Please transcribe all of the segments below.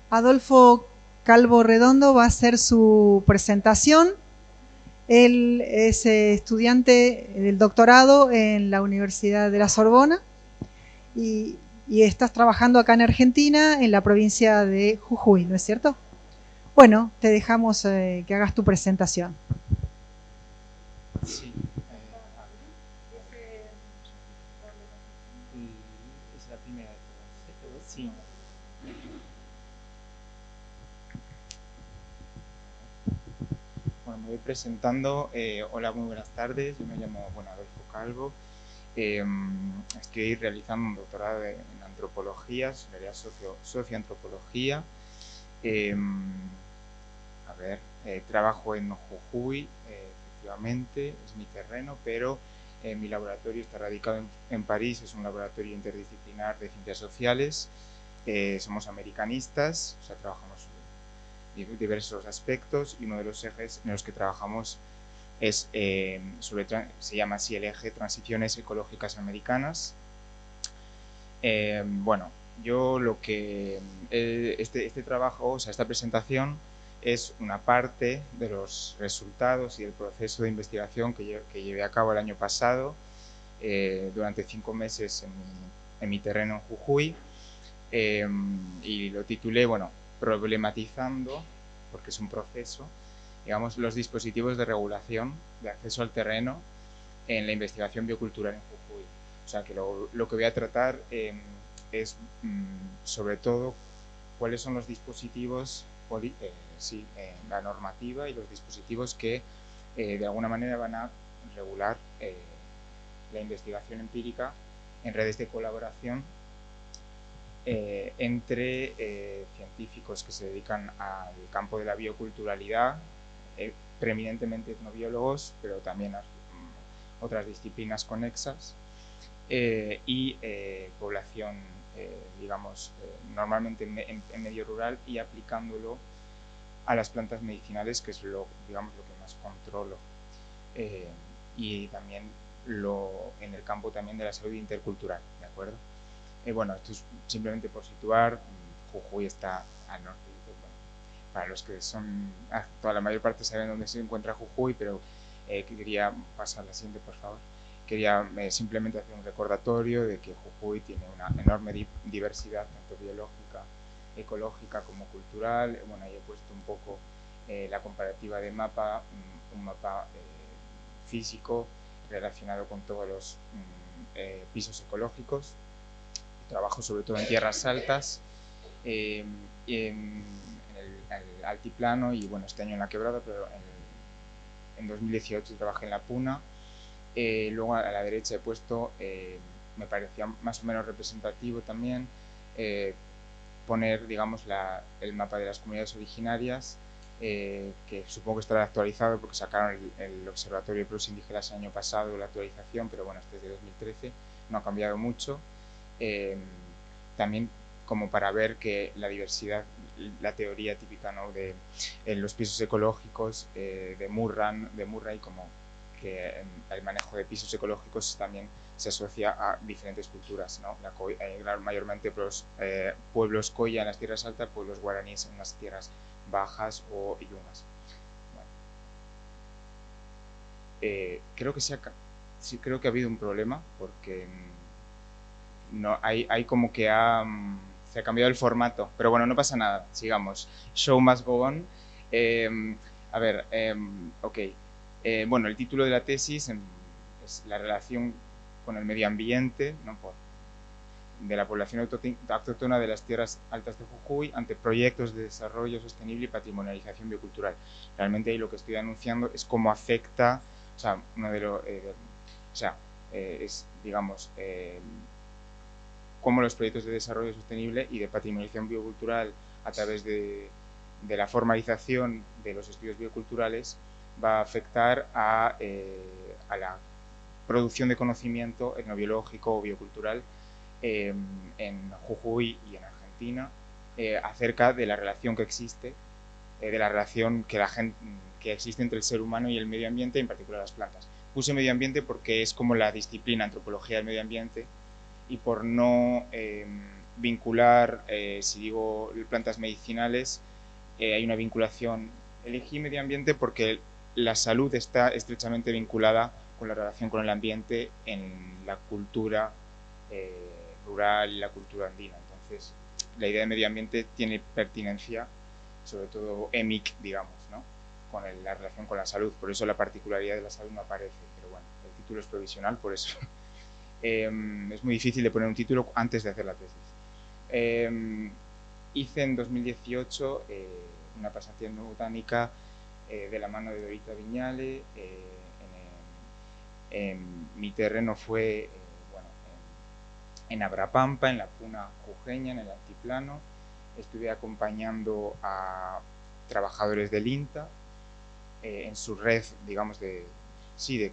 Adolfo Calvo Redondo va a hacer su presentación. Él es estudiante del doctorado en la Universidad de la Sorbona y estás trabajando acá en Argentina, en la provincia de Jujuy, ¿no es cierto? Bueno, te dejamos que hagas tu presentación. Sí, es la primera de todas. Sí. Bueno, me voy presentando. Hola, muy buenas tardes. Yo me llamo Adolfo Calvo. Estoy realizando un doctorado en antropología, en realidad socioantropología. Trabajo en Jujuy, efectivamente, es mi terreno, pero mi laboratorio está radicado en París, es un laboratorio interdisciplinar de ciencias sociales. Somos americanistas, o sea, trabajamos en diversos aspectos y uno de los ejes en los que trabajamos es se llama así el eje Transiciones Ecológicas Americanas. Bueno, yo lo que este trabajo, o sea, esta presentación es una parte de los resultados y el proceso de investigación que llevé a cabo el año pasado durante 5 meses en mi terreno en Jujuy, y lo titulé, bueno, problematizando, porque es un proceso, digamos, los dispositivos de regulación de acceso al terreno en la investigación biocultural en Jujuy. O sea, que lo que voy a tratar es, sobre todo, cuáles son los dispositivos, la normativa y los dispositivos que de alguna manera van a regular la investigación empírica en redes de colaboración entre científicos que se dedican al campo de la bioculturalidad, preeminentemente etnobiólogos, pero también otras disciplinas conexas, y población, digamos, normalmente en medio rural, y aplicándolo a las plantas medicinales, que es digamos, lo que más controlo, y también en el campo también de la salud intercultural, ¿de acuerdo? Bueno, esto es simplemente por situar. Jujuy está al norte. Bueno, para los que son, toda la mayor parte saben dónde se encuentra Jujuy, pero quería pasar a la siguiente, por favor. Quería simplemente hacer un recordatorio de que Jujuy tiene una enorme diversidad, tanto biológica, ecológica como cultural. Bueno, ahí he puesto un poco la comparativa de mapa, un mapa físico relacionado con todos los pisos ecológicos. Trabajo sobre todo en tierras altas, en el altiplano, y bueno, este año en la quebrada, pero en 2018 trabajé en la Puna. Luego a la derecha he puesto, me parecía más o menos representativo también, poner, digamos, el mapa de las comunidades originarias, que supongo que estará actualizado porque sacaron el Observatorio de Pueblos Indígenas el año pasado, la actualización, pero bueno, este es de 2013, no ha cambiado mucho. También como para ver que la diversidad, la teoría típica, ¿no?, de los pisos ecológicos de Murray, como que el manejo de pisos ecológicos también se asocia a diferentes culturas, ¿no? Mayormente pueblos Koya en las tierras altas, pueblos guaraníes en las tierras bajas o yungas. Bueno. Creo que ha habido un problema porque no, hay como que se ha cambiado el formato, pero bueno, no pasa nada, sigamos. Show must go on. A ver, ok. Bueno, el título de la tesis es la relación con el medio ambiente, ¿no?, de la población autóctona de las tierras altas de Jujuy ante proyectos de desarrollo sostenible y patrimonialización biocultural. Realmente ahí lo que estoy anunciando es cómo afecta, o sea, es, digamos, cómo los proyectos de desarrollo sostenible y de patrimonialización biocultural, a través de la formalización de los estudios bioculturales, va a afectar a la producción de conocimiento etnobiológico o biocultural en Jujuy y en Argentina, acerca de la relación que existe, de la relación que existe entre el ser humano y el medio ambiente, en particular las plantas. Puse medio ambiente porque es como la disciplina antropología del medio ambiente, y por no vincular, si digo plantas medicinales, hay una vinculación. Elegí medio ambiente porque la salud está estrechamente vinculada con la relación con el ambiente en la cultura rural y la cultura andina. Entonces, la idea de medio ambiente tiene pertinencia, sobre todo EMIC, digamos, ¿no? Con la relación con la salud. Por eso la particularidad de la salud no aparece. Pero bueno, el título es provisional, por eso. Es muy difícil de poner un título antes de hacer la tesis. Hice en 2018 una pasantía en botánica de la mano de Dorita Viñale. Mi terreno fue bueno, en Abrapampa, en la Puna Jujeña, en el altiplano. Estuve acompañando a trabajadores del INTA en su red, digamos, de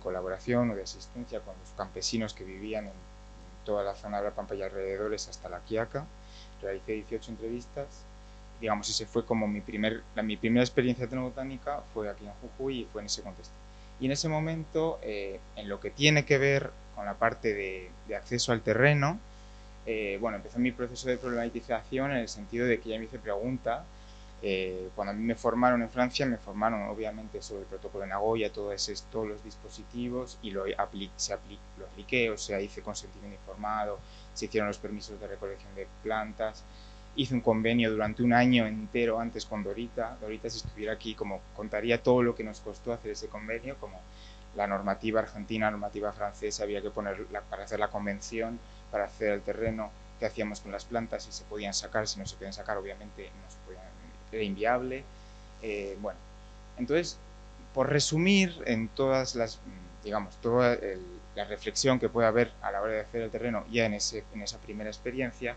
colaboración o de asistencia con los campesinos que vivían en toda la zona de Abrapampa y alrededores hasta La Quiaca. Realicé 18 entrevistas. Digamos, ese fue como mi primera experiencia etnobotánica, fue aquí en Jujuy y fue en ese contexto. Y en ese momento, en lo que tiene que ver con la parte de acceso al terreno, bueno, empezó mi proceso de problematización en el sentido de que ya me hice preguntas. Cuando a mí me formaron en Francia, me formaron obviamente sobre el protocolo de Nagoya, todos los dispositivos, y lo apliqué, o sea, hice consentimiento informado, se hicieron los permisos de recolección de plantas, hice un convenio durante un año entero antes con Dorita. Dorita, si estuviera aquí, como contaría todo lo que nos costó hacer ese convenio, como la normativa argentina, la normativa francesa, había que ponerla para hacer la convención, para hacer el terreno, qué hacíamos con las plantas, si se podían sacar, si no se podían sacar, obviamente no se podían, era inviable. Bueno, entonces, por resumir, en todas las, digamos, toda la reflexión que puede haber a la hora de hacer el terreno ya en esa primera experiencia,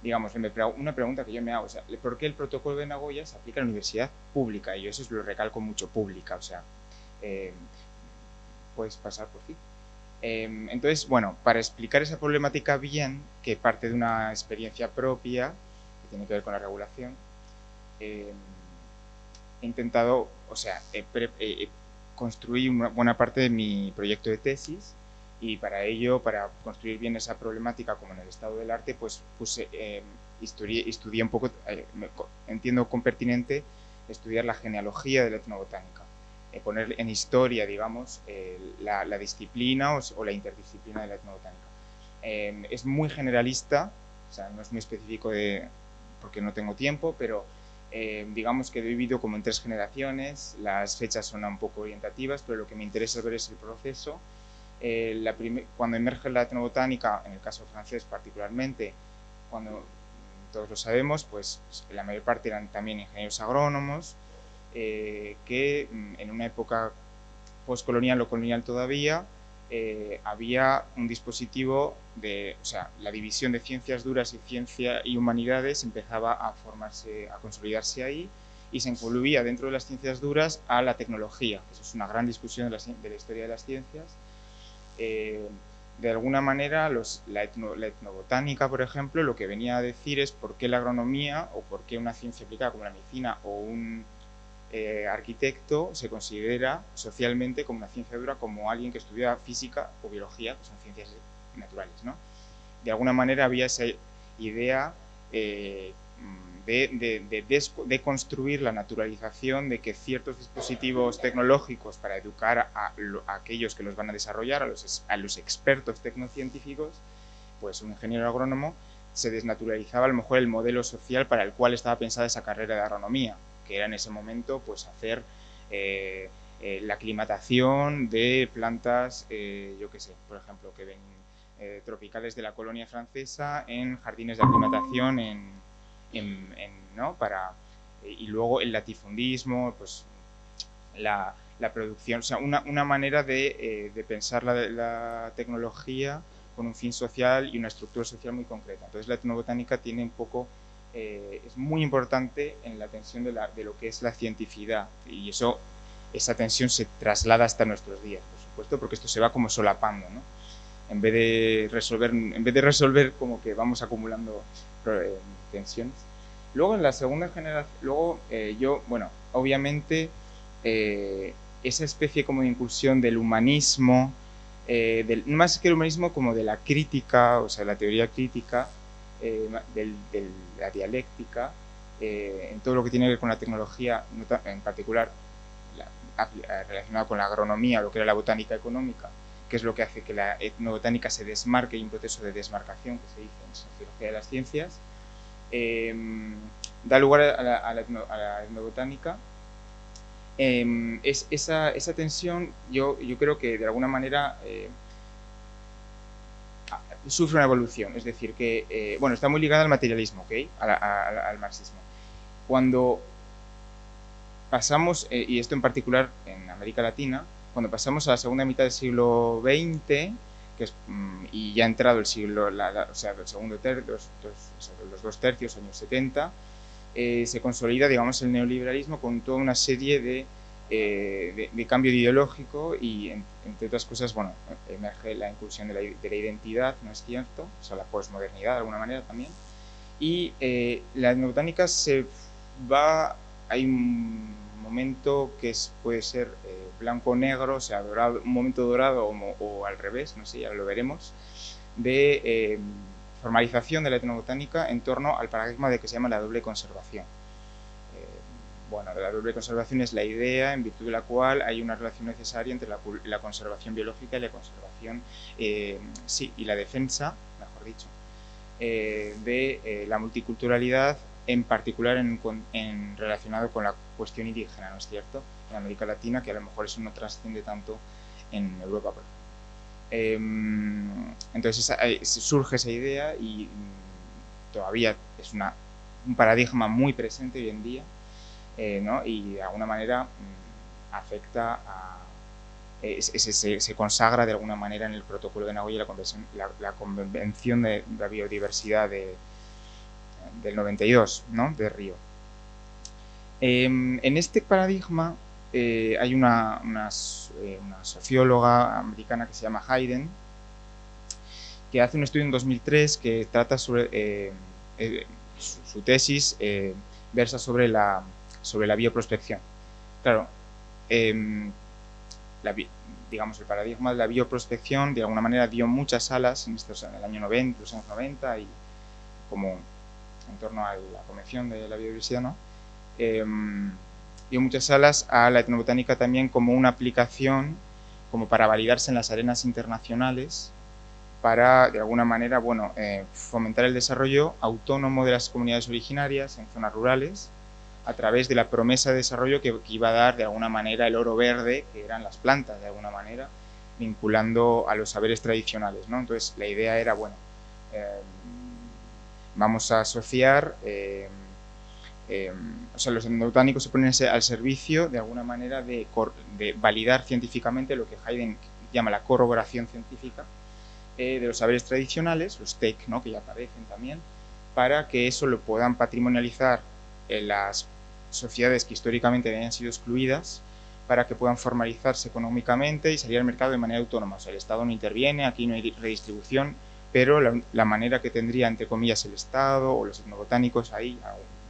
digamos, una pregunta que yo me hago, o sea, ¿por qué el protocolo de Nagoya se aplica a la universidad pública? Y yo eso lo recalco mucho, pública, o sea, puedes pasar por fin. Entonces, bueno, para explicar esa problemática bien, que parte de una experiencia propia, que tiene que ver con la regulación, he intentado, o sea, construí una buena parte de mi proyecto de tesis, y para ello, para construir bien esa problemática como en el estado del arte, pues estudié un poco, entiendo con pertinente estudiar la genealogía de la etnobotánica, poner en historia, digamos, la disciplina o la interdisciplina de la etnobotánica. Es muy generalista, o sea, no es muy específico porque no tengo tiempo, pero digamos que he vivido como en 3 generaciones, las fechas son un poco orientativas, pero lo que me interesa ver es el proceso. Cuando emerge la etnobotánica, en el caso francés particularmente, cuando todos lo sabemos, pues la mayor parte eran también ingenieros agrónomos, que en una época postcolonial o colonial todavía, había un dispositivo o sea, la división de ciencias duras y ciencia y humanidades empezaba a formarse, a consolidarse ahí, y se incluía dentro de las ciencias duras a la tecnología. Eso es una gran discusión de la historia de las ciencias. De alguna manera, la etnobotánica, por ejemplo, lo que venía a decir es por qué la agronomía o por qué una ciencia aplicada como la medicina o un arquitecto se considera socialmente como una ciencia dura, como alguien que estudia física o biología, que son ciencias naturales, ¿no? De alguna manera había esa idea de construir la naturalización de que ciertos dispositivos tecnológicos para educar a aquellos que los van a desarrollar, a los expertos tecnocientíficos, pues un ingeniero agrónomo se desnaturalizaba a lo mejor el modelo social para el cual estaba pensada esa carrera de agronomía, que era en ese momento pues hacer la aclimatación de plantas, yo qué sé, por ejemplo, que ven tropicales de la colonia francesa en jardines de aclimatación ¿no? Y luego el latifundismo, pues la producción, o sea, una manera de pensar la tecnología con un fin social y una estructura social muy concreta. Entonces la etnobotánica tiene un poco, es muy importante en la tensión de lo que es la cientificidad, y esa tensión se traslada hasta nuestros días, por supuesto, porque esto se va como solapando, ¿no? En vez de resolver como que vamos acumulando tensiones. Luego en la segunda generación, yo, bueno, obviamente esa especie como de incursión del humanismo más que el humanismo, como de la crítica, o sea, la teoría crítica, de la dialéctica, en todo lo que tiene que ver con la tecnología, en particular relacionado con la agronomía, lo que era la botánica económica, que es lo que hace que la etnobotánica se desmarque, y un proceso de desmarcación que se dice en sociología de las ciencias, da lugar a la etnobotánica. Esa tensión yo creo que de alguna manera sufre una evolución, es decir, que bueno, está muy ligada al materialismo, ¿okay? Al marxismo. Cuando pasamos, y esto en particular en América Latina, cuando pasamos a la segunda mitad del siglo XX, que es, y ya ha entrado el siglo, o sea, el segundo tercio, los 2 tercios, años 70, se consolida, digamos, el neoliberalismo con toda una serie de cambio ideológico y, entre otras cosas, bueno, emerge la inclusión de la identidad, ¿no es cierto? O sea, la posmodernidad de alguna manera también. Y la etnobotánica hay un momento que puede ser blanco-negro, o sea, dorado, un momento dorado o al revés, no sé, ya lo veremos, de formalización de la etnobotánica en torno al paradigma de que se llama la doble conservación. Bueno, la doble conservación es la idea en virtud de la cual hay una relación necesaria entre la conservación biológica y la conservación, y la defensa, mejor dicho, de la multiculturalidad, en particular relacionado con la cuestión indígena, ¿no es cierto?, en América Latina, que a lo mejor eso no trasciende tanto en Europa, por ejemplo. Entonces surge esa idea y todavía es un paradigma muy presente hoy en día, ¿no? Y de alguna manera afecta se consagra de alguna manera en el protocolo de Nagoya, la convención de la biodiversidad del 92, ¿no?, de Río. En este paradigma hay una socióloga americana que se llama Hayden, que hace un estudio en 2003 que trata sobre su tesis versa sobre la bioprospección. Claro, digamos, el paradigma de la bioprospección de alguna manera dio muchas alas en el año 90, los años 90, y como en torno a la Convención de la Biodiversidad, ¿no? Dio muchas alas a la etnobotánica también como una aplicación, como para validarse en las arenas internacionales, para, de alguna manera, bueno, fomentar el desarrollo autónomo de las comunidades originarias en zonas rurales, a través de la promesa de desarrollo que iba a dar, de alguna manera, el oro verde, que eran las plantas, de alguna manera, vinculando a los saberes tradicionales, ¿no? Entonces, la idea era, bueno, vamos a asociar, o sea, los etnobotánicos se ponen al servicio, de alguna manera, de validar científicamente lo que Hayden llama la corroboración científica de los saberes tradicionales, los TEC, ¿no?, que ya aparecen también, para que eso lo puedan patrimonializar en las sociedades que históricamente habían sido excluidas, para que puedan formalizarse económicamente y salir al mercado de manera autónoma. O sea, el Estado no interviene, aquí no hay redistribución, pero la manera que tendría, entre comillas, el Estado o los etnobotánicos ahí,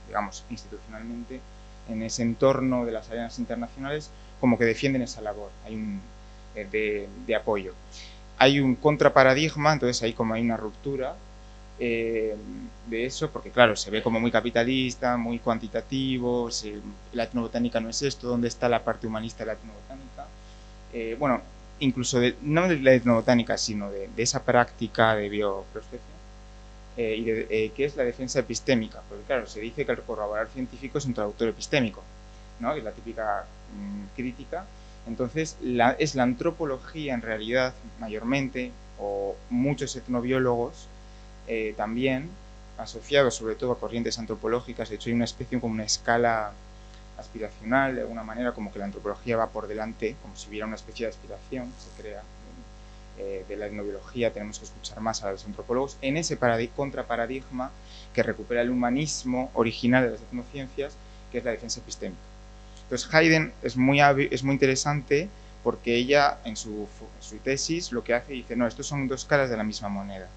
digamos, institucionalmente, en ese entorno de las arenas internacionales, como que defienden esa labor, hay un de apoyo. Hay un contraparadigma, entonces ahí como hay una ruptura de eso, porque claro, se ve como muy capitalista, muy cuantitativo, la etnobotánica no es esto, ¿dónde está la parte humanista de la etnobotánica? Bueno, incluso no de la etnobotánica, sino de esa práctica de bioprospección, que es la defensa epistémica, porque claro, se dice que el corroborar científico es un traductor epistémico, ¿no?, que es la típica crítica. Entonces, es la antropología en realidad, mayormente, o muchos etnobiólogos también, asociados sobre todo a corrientes antropológicas. De hecho, hay una especie como una escala aspiracional, de alguna manera, como que la antropología va por delante, como si hubiera una especie de aspiración, se crea, de la etnobiología. Tenemos que escuchar más a los antropólogos en ese contraparadigma que recupera el humanismo original de las etnociencias, que es la defensa epistémica. Entonces, Hayden es muy interesante porque ella, en su tesis, lo que hace, dice, no, estos son 2 caras de la misma moneda.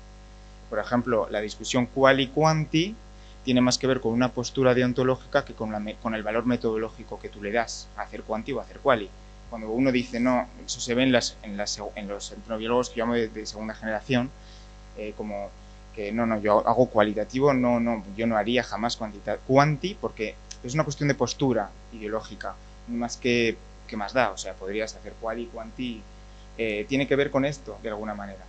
Por ejemplo, la discusión quali-quanti tiene más que ver con una postura deontológica que con el valor metodológico que tú le das a hacer quanti o a hacer quali. cuando uno dice no, eso se ve en los etnobiólogos que llamo de segunda generación, como que no, yo hago cualitativo, yo no haría jamás cuanti, porque es una cuestión de postura ideológica, más que más da, o sea, podrías hacer quali, quanti, tiene que ver con esto, de alguna manera.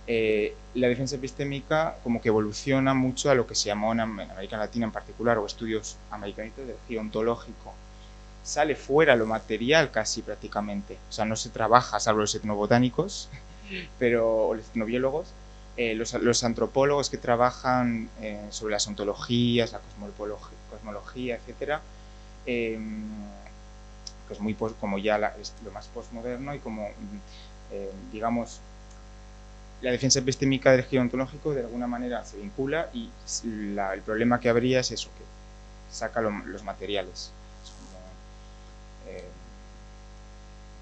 La defensa epistémica como que evoluciona mucho a lo que se llamó en América Latina en particular, o estudios americanistas del geontológico. Sale fuera lo material casi prácticamente, o sea, no se trabaja, salvo los etnobotánicos, o los etnobiólogos, los antropólogos que trabajan sobre las ontologías, la cosmología, etcétera, pues muy como ya lo más postmoderno y como, digamos, la defensa epistémica del geontológico de alguna manera se vincula y el problema que habría es eso, que saca los materiales.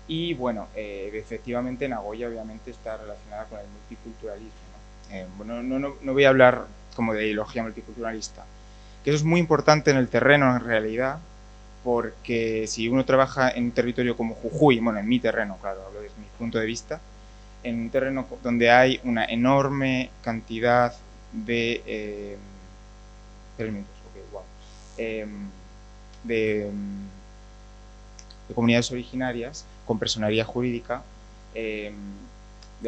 Y bueno, efectivamente Nagoya obviamente está relacionada con el multiculturalismo, ¿no? No voy a hablar como de ideología multiculturalista, que eso es muy importante en el terreno en realidad, porque si uno trabaja en un territorio como Jujuy, bueno, en mi terreno, claro, hablo desde mi punto de vista, en un terreno donde hay una enorme cantidad de comunidades originarias con personería jurídica, de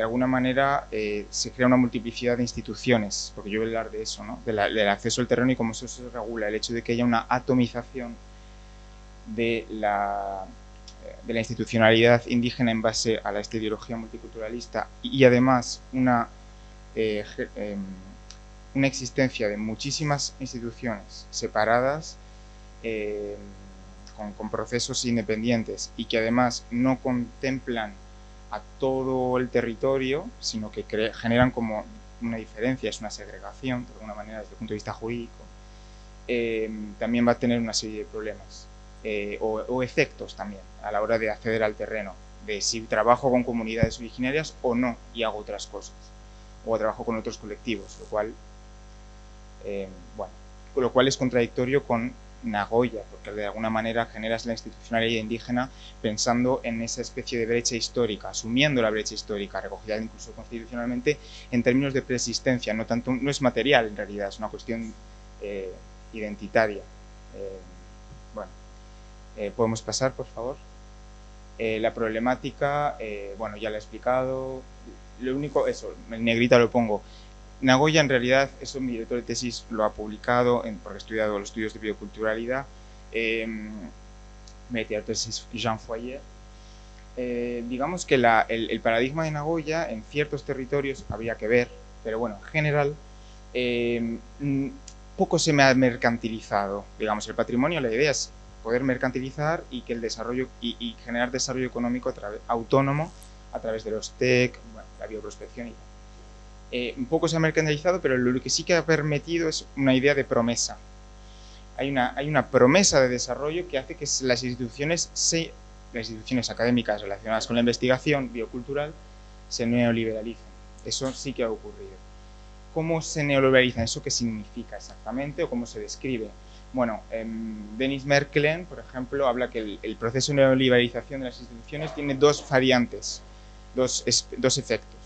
alguna manera se crea una multiplicidad de instituciones, porque yo voy a hablar de eso, ¿no? Del acceso al terreno y cómo eso se regula, el hecho de que haya una atomización de la institucionalidad indígena en base a esta ideología multiculturalista y además una existencia de muchísimas instituciones separadas con procesos independientes y que además no contemplan a todo el territorio, sino que generan como una diferencia, es una segregación de alguna manera desde el punto de vista jurídico, también va a tener una serie de problemas. O efectos también a la hora de acceder al terreno, de si trabajo con comunidades originarias o no y hago otras cosas, o trabajo con otros colectivos, lo cual es contradictorio con Nagoya, porque de alguna manera generas la institucionalidad indígena pensando en esa especie de brecha histórica, asumiendo la brecha histórica, recogida incluso constitucionalmente en términos de preexistencia, no es material en realidad, es una cuestión identitaria. Podemos pasar, por favor. La problemática, bueno, ya la he explicado. Lo único, eso, en negrita lo pongo. Nagoya, en realidad, eso mi director de tesis lo ha publicado, porque he estudiado los estudios de bioculturalidad. Mi director de tesis, Jean Foyer. Digamos que el paradigma de Nagoya en ciertos territorios habría que ver, pero bueno, en general, poco se me ha mercantilizado. Digamos, el patrimonio, la idea es poder mercantilizar y que el desarrollo y generar desarrollo económico autónomo a través de los TEC, bueno, la bioprospección y tal. Un poco se ha mercantilizado, pero lo que sí que ha permitido es una idea de promesa. Hay una promesa de desarrollo que hace que las instituciones académicas relacionadas con la investigación biocultural se neoliberalicen. Eso sí que ha ocurrido. ¿Cómo se neoliberaliza? ¿Eso qué significa exactamente o cómo se describe? Bueno, Denis Merkelen, por ejemplo, habla que el proceso de neoliberalización de las instituciones tiene dos variantes, dos efectos.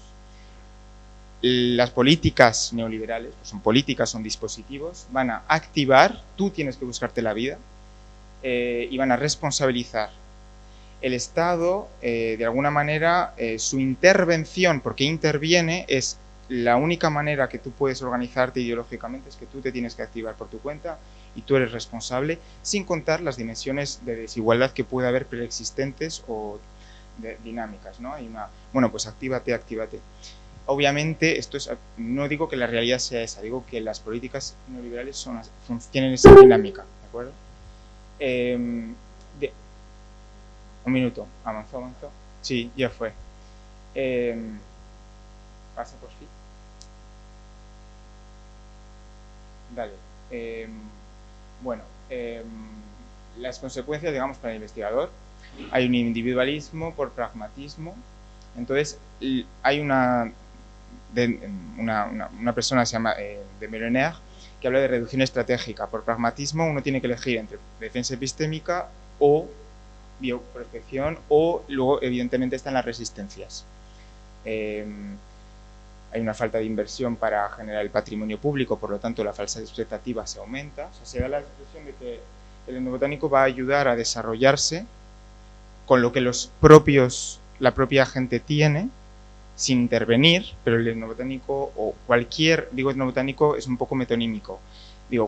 Las políticas neoliberales, pues son políticas, son dispositivos, van a activar, tú tienes que buscarte la vida, y van a responsabilizar. El Estado, de alguna manera, su intervención, porque interviene, es la única manera que tú puedes organizarte ideológicamente, es que tú te tienes que activar por tu cuenta y tú eres responsable, sin contar las dimensiones de desigualdad que puede haber preexistentes o dinámicas, ¿no? Hay bueno, pues actívate. Obviamente, no digo que la realidad sea esa, digo que las políticas neoliberales tienen esa dinámica, ¿de acuerdo? Un minuto, avanzó. Sí, ya fue. Pasa por fin. Dale. Bueno, las consecuencias, digamos, para el investigador, hay un individualismo por pragmatismo. Entonces, hay una persona se llama de Meroner, que habla de reducción estratégica. Por pragmatismo uno tiene que elegir entre defensa epistémica o bioprospección, o luego evidentemente están las resistencias. Hay una falta de inversión para generar el patrimonio público, por lo tanto la falsa expectativa se aumenta. O sea, se da la expresión de que el etnobotánico va a ayudar a desarrollarse con lo que la propia gente tiene, sin intervenir, pero el etnobotánico, o etnobotánico es un poco metonímico.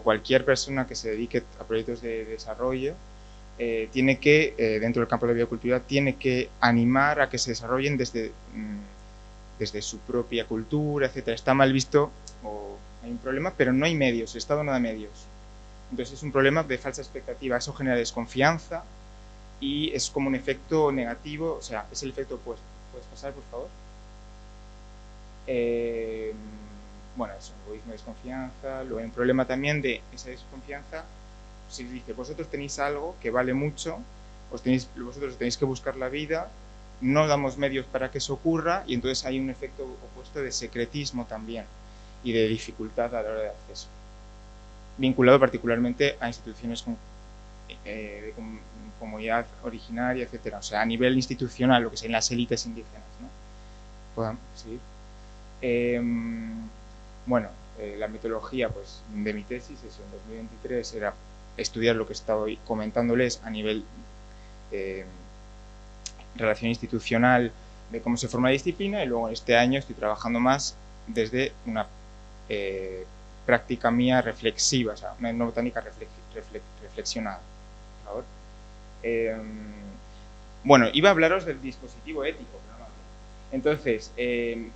Cualquier persona que se dedique a proyectos de desarrollo tiene que, dentro del campo de la biocultura, tiene que animar a que se desarrollen desde su propia cultura, etcétera. Está mal visto, o hay un problema, pero no hay medios, el Estado no da medios. Entonces es un problema de falsa expectativa, eso genera desconfianza y es como un efecto negativo, o sea, es el efecto opuesto. ¿Puedes pasar, por favor? Bueno, eso, egoísmo, desconfianza. Luego hay un problema también de esa desconfianza. Si dice, vosotros tenéis algo que vale mucho, vosotros tenéis que buscar la vida, no damos medios para que eso ocurra, y entonces hay un efecto opuesto de secretismo también y de dificultad a la hora de acceso, vinculado particularmente a instituciones de comunidad originaria, etcétera. O sea, a nivel institucional, lo que sean las élites indígenas, ¿no? ¿Podemos seguir? Bueno, la metodología pues, de mi tesis, eso, en 2023, era estudiar lo que estaba comentándoles a nivel relación institucional de cómo se forma la disciplina, y luego este año estoy trabajando más desde una práctica mía reflexiva, o sea, una etnobotánica reflexionada. Por favor. Bueno, iba a hablaros del dispositivo ético, pero no. Entonces,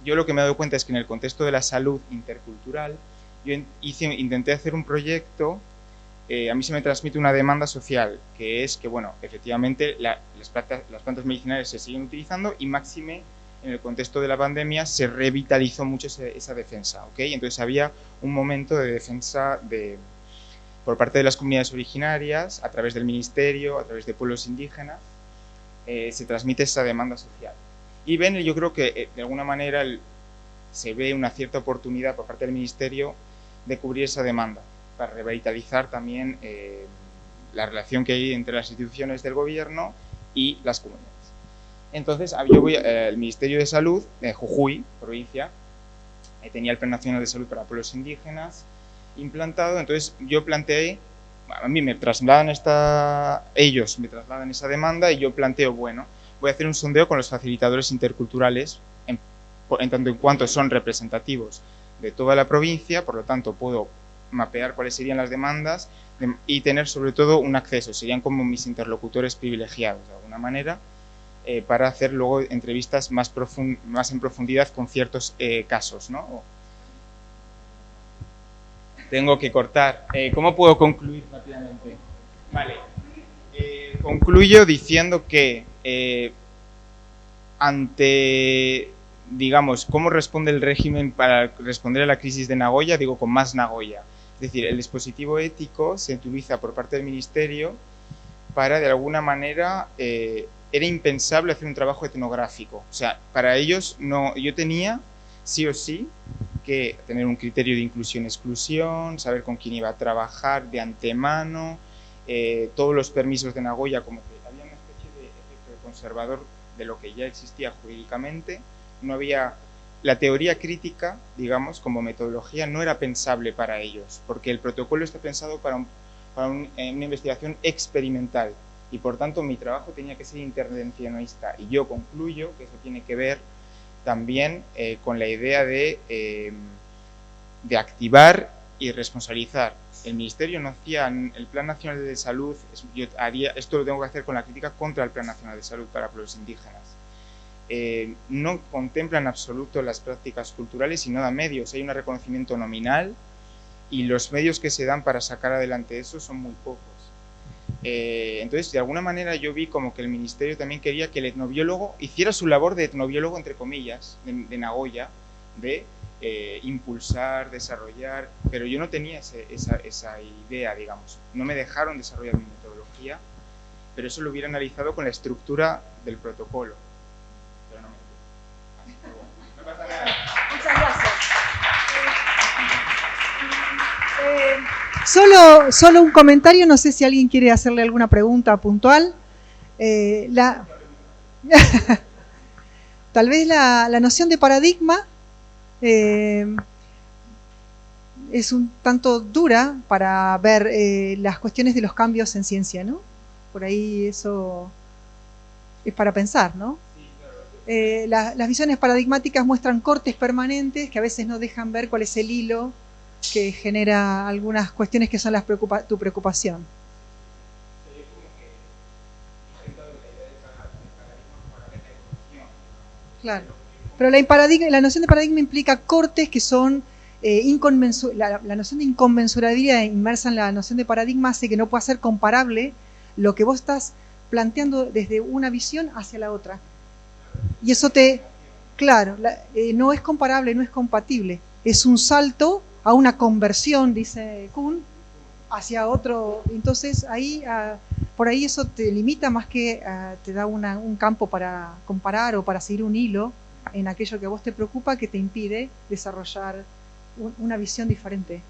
yo lo que me he dado cuenta es que en el contexto de la salud intercultural, yo intenté hacer un proyecto. A mí se me transmite una demanda social, que es que, bueno, efectivamente las plantas medicinales se siguen utilizando y máxime en el contexto de la pandemia se revitalizó mucho esa defensa, ¿ok? Entonces había un momento de defensa por parte de las comunidades originarias, a través del ministerio, a través de pueblos indígenas, se transmite esa demanda social. Y yo creo que de alguna manera se ve una cierta oportunidad por parte del ministerio de cubrir esa demanda, para revitalizar también la relación que hay entre las instituciones del gobierno y las comunidades. Entonces, yo voy al Ministerio de Salud de Jujuy, provincia, tenía el Plan Nacional de Salud para Pueblos Indígenas implantado, entonces yo planteé, a mí ellos me trasladan esa demanda y yo planteo, bueno, voy a hacer un sondeo con los facilitadores interculturales, en tanto en cuanto son representativos de toda la provincia, por lo tanto puedo mapear cuáles serían las demandas y tener sobre todo un acceso, serían como mis interlocutores privilegiados de alguna manera, para hacer luego entrevistas más en profundidad con ciertos casos, ¿no? Tengo que cortar. ¿Cómo puedo concluir rápidamente? Vale. Concluyo diciendo que ante, digamos, cómo responde el régimen para responder a la crisis de Nagoya, digo con más Nagoya. Es decir, el dispositivo ético se utiliza por parte del Ministerio para, de alguna manera, era impensable hacer un trabajo etnográfico. O sea, para ellos yo tenía, sí o sí, que tener un criterio de inclusión-exclusión, saber con quién iba a trabajar de antemano, todos los permisos de Nagoya, como que había una especie de efecto conservador de lo que ya existía jurídicamente. No había... La teoría crítica, digamos, como metodología, no era pensable para ellos, porque el protocolo está pensado para una investigación experimental y, por tanto, mi trabajo tenía que ser intervencionista. Y yo concluyo que eso tiene que ver también con la idea de activar y responsabilizar. El Ministerio no hacía el Plan Nacional de Salud, esto lo tengo que hacer con la crítica contra el Plan Nacional de Salud para pueblos indígenas. No contempla en absoluto las prácticas culturales y no da medios. Hay un reconocimiento nominal y los medios que se dan para sacar adelante eso son muy pocos. Entonces, de alguna manera yo vi como que el Ministerio también quería que el etnobiólogo hiciera su labor de etnobiólogo, entre comillas, de Nagoya, de impulsar, desarrollar, pero yo no tenía esa idea, digamos. No me dejaron desarrollar mi metodología, pero eso lo hubiera analizado con la estructura del protocolo. No pasa nada. Muchas gracias. Solo un comentario, no sé si alguien quiere hacerle alguna pregunta puntual. La, tal vez la noción de paradigma es un tanto dura para ver las cuestiones de los cambios en ciencia, ¿no? Por ahí eso es para pensar, ¿no? Las visiones paradigmáticas muestran cortes permanentes que a veces no dejan ver cuál es el hilo que genera algunas cuestiones que son tu preocupación. Claro. Pero la noción de paradigma implica cortes que son la noción de inconmensurabilidad inmersa en la noción de paradigma hace que no pueda ser comparable lo que vos estás planteando desde una visión hacia la otra. Y eso claro, no es comparable, no es compatible. Es un salto a una conversión, dice Kuhn, hacia otro. Entonces ahí, por ahí eso te limita más que te da un campo para comparar o para seguir un hilo en aquello que a vos te preocupa, que te impide desarrollar una visión diferente.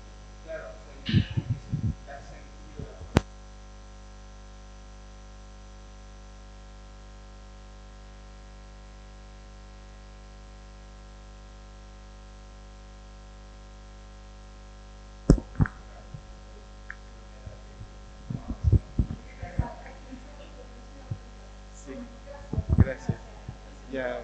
Sí, gracias. Ya.